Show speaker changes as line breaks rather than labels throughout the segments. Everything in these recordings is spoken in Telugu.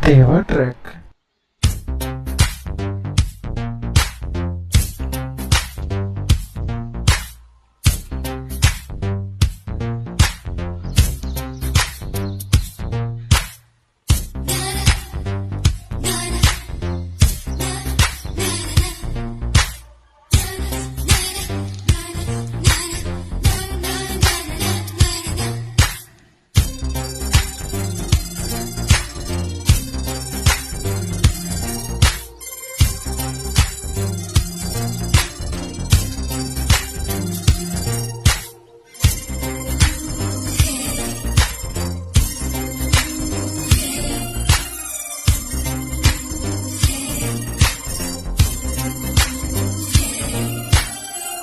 Deva track.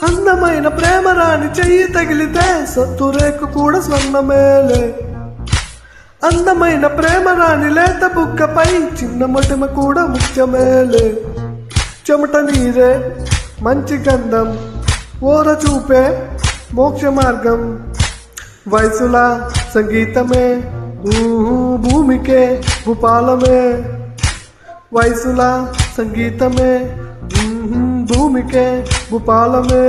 అందమైన ప్రేమ రాణి చెయ్యి తగిలితే సత్తు రేకు కూడా స్వర్ణమేలే. అందమైన ప్రేమ రాణి లేత బుక్కపై చిన్న మొటిమ కూడా ముఖ్యమేలే. చెమట నీరే మంచి గంధం, ఓర చూపే మోక్ష మార్గం. వయసుల సంగీతమే భూమికే భూపాలమే. వయసుల సంగీతమే భూమికే భూపాలమే.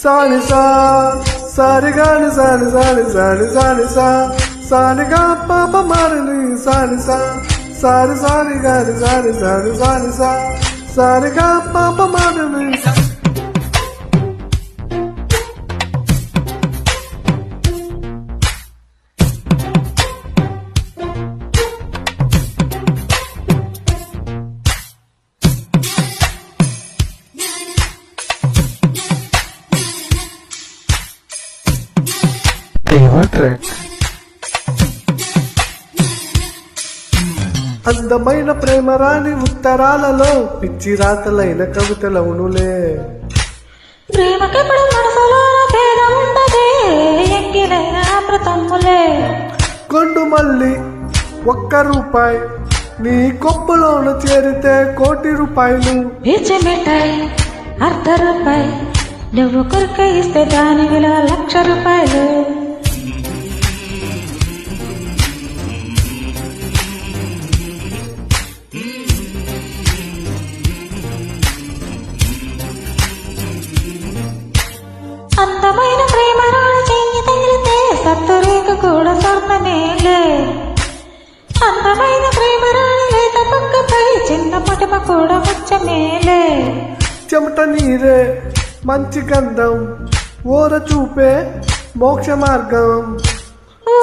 సానిసా సారిగాని సాని సాని సాని సానిసా సానిగా పాప మారిని సానిసా సారి సారి గాని సాని సాని సానిసా సారిగా పాప మారిని.
Deva track.
అందమైన ప్రేమ రాణి ఉత్తరాలలో పిచ్చి రాతలైన కవితలవునులే.
ప్రేమకెప్పుడు మనసులో భేదం ఉండదే, ఎంగిలైన అమృతములే.
కొండు మళ్ళీ ₹1 నీ కొప్పులోన చేరితే ₹1,00,00,000.
పిచ్చి మిఠాయి ₹1 నువ్వు కొరక ఇస్తే దాని విలువ ₹1,00,000. అందమైన ప్రేమ రాణి చెయ్యి తగిలితే సత్తురేకు కూడా స్వర్ణమేలే. అందమైన ప్రేమ రాణి లేత పక్కపై చిన్న మొటిమ కూడా ముచ్చమేలే.
చెమట నీరే మంచి గంధం, ఓర చూపే మోక్ష మార్గం.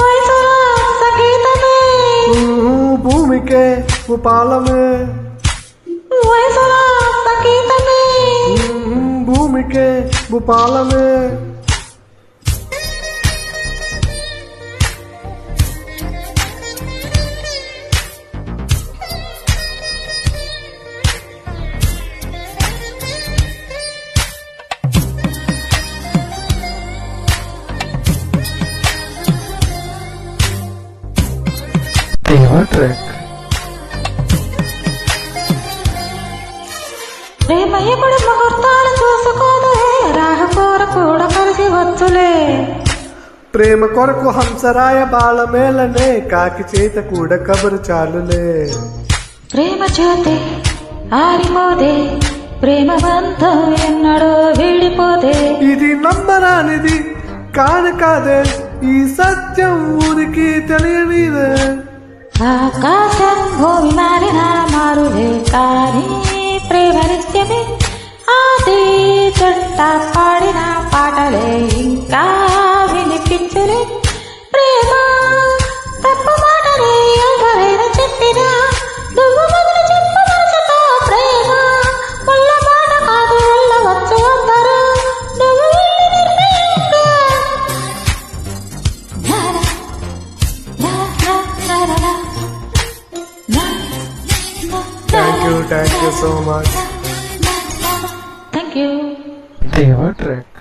వయసుల సంగీతమే
భూమికే భూపాలమే.
వయసుల సంగీతమే
భూమికే భూపాలమే.
Deva track.
ప్రేమ ఎప్పుడు ముహూర్తాలు చూసుకోదు, రాహుకోర కూడా కలిసి వచ్చులే.
ప్రేమ కొరకు హంసరాయ బాలమేలనే, కాకి చేత కూడా కబరు చాలులే.
ప్రేమ జ్యోతి ఆరిపోదే, ప్రేమ బంధం ఎన్నడో వీడిపోదే.
ఇది నమ్మరానిది కాని కాదే, ఈ సత్యం ఊరికి తెలియనిదే.
ఆకాశం భూమి మారిన మారులే, కానీ ప్రేమ నిత్యమే. ఆది జంట పాడిన పాటలే ఇంకా వినిపించలే. ప్రేమ తప్పు మాటలే ఎవరైనా చెప్పినా, నువ్వు మొదలు చెప్పు మనసుతో. ప్రేమ ముళ్ళ మాట కాదు, వెళ్ళవచ్చు అందరూ. నువ్వు వెళ్ళి నిర్ణయంగా.
Thank you so much.
Thank you.
Deva track.